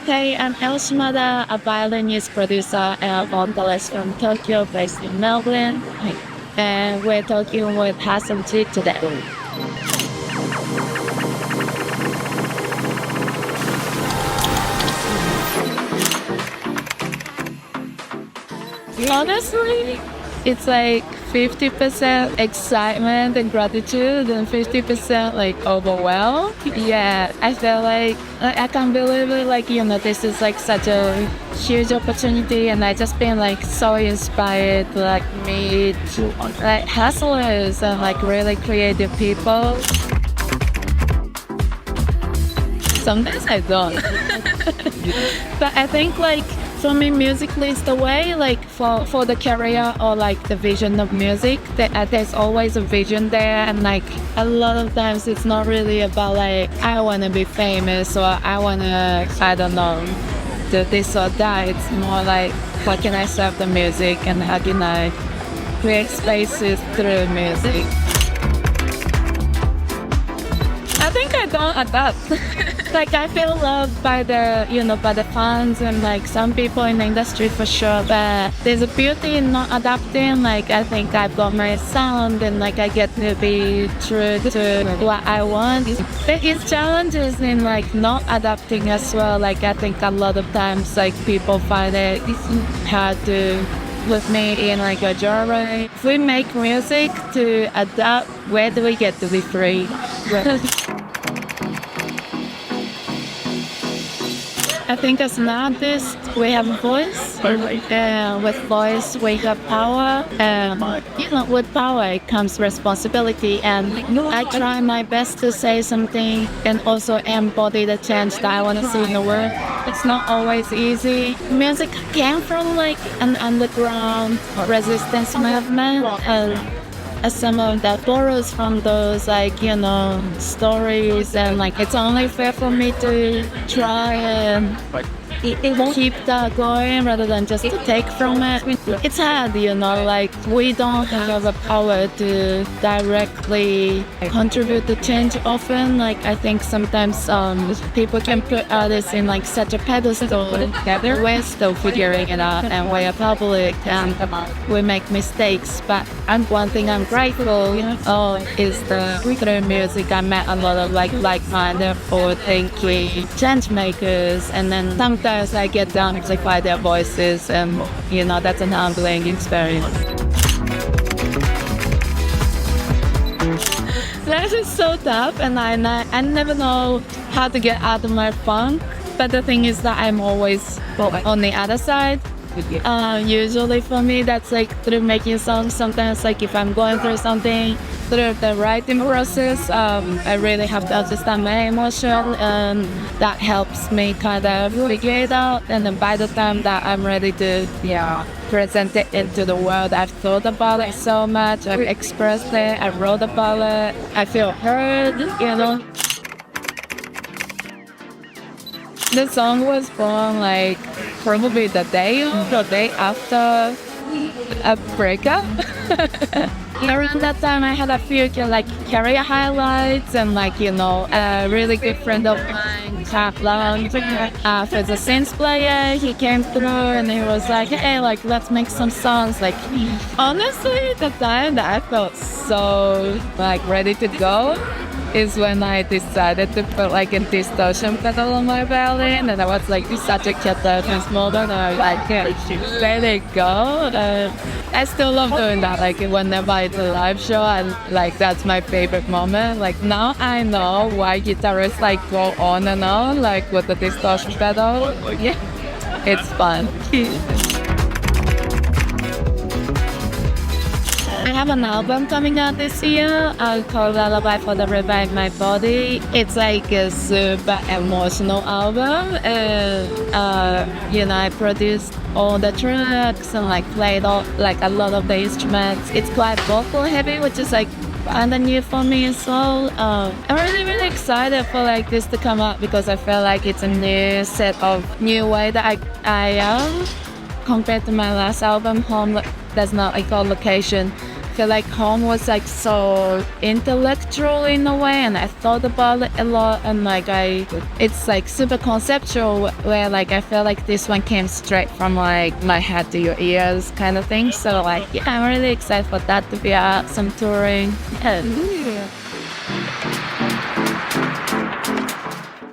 Hey, I'm Elle Shimada, a violinist, producer, and vocalist from Tokyo, based in Melbourne. And we're talking with Hassan T today. Honestly, it's like 50% excitement and gratitude and 50% like overwhelm. Yeah, I feel like I can't believe it. Like, this is like such a huge opportunity, and I just been like so inspired to like meet like hustlers and like really creative people. Sometimes I don't. But I think like for me, musically is the way, like for the career or like the vision of music, that there's always a vision there. And like a lot of times it's not really about like, I want to be famous or I want to, I don't know, do this or that. It's more like, how can I serve the music and how can I create spaces through music? I think I don't adapt. Like I feel loved by by the fans and like some people in the industry for sure. But there's a beauty in not adapting. Like I think I've got my sound and like I get to be true to what I want. There is challenges in like not adapting as well. Like I think a lot of times like people find it hard to with me in like a genre. If we make music to adapt, where do we get to be free? I think as an artist, we have a voice. With voice, we have power. With power comes responsibility. And I try my best to say something and also embody the change that I want to see in the world. It's not always easy. Music came from like an underground resistance movement. As some of that borrows from those stories, and like it's only fair for me to try and keep that going rather than just to take from it. It's hard, like we don't have the power to directly contribute to change often. Like I think sometimes people can put artists in like such a pedestal. We're still figuring it out and we're public and we make mistakes. But one thing I'm grateful is through music I met a lot of like-minded forward-thinking change makers, and then sometimes I get to amplify their voices, and that's an humbling experience. That is so tough, and I never know how to get out of my funk. But the thing is that I'm always on the other side. Usually for me, that's like through making songs. Sometimes like if I'm going through something, through the writing process, I really have to understand my emotion, and that helps me kind of figure it out. And then by the time that I'm ready to present it into the world, I've thought about it so much, I've expressed it, I wrote about it, I feel heard, The song was born like probably the day after a breakup. Around that time I had a few career highlights, and a really good friend of mine, Kaplan, for the synth player, he came through and he was like, hey, let's make some songs. Honestly, the time that I felt so ready to go is when I decided to put a distortion pedal on my violin, and I was such a catharsis moment, and I was let it go. I still love doing that. Whenever I do a live show, that's my favorite moment. Now I know why guitarists go on and on with the distortion pedal. Yeah, it's fun. I have an album coming out this year called Lullaby for the Revive My Body. It's a super emotional album. I produced all the tracks and played all a lot of the instruments. It's quite vocal heavy, which is kind of new for me as well. I'm really excited for this to come out because I feel it's a new set of new way that I am compared to my last album, Home Does Not Equal Location. feel like home was like so intellectual in a way, and I thought about it a lot, and like it's like super conceptual where like I feel like this one came straight from like my head to your ears kind of thing. So like yeah, I'm really excited for that to be out, some touring. Yeah.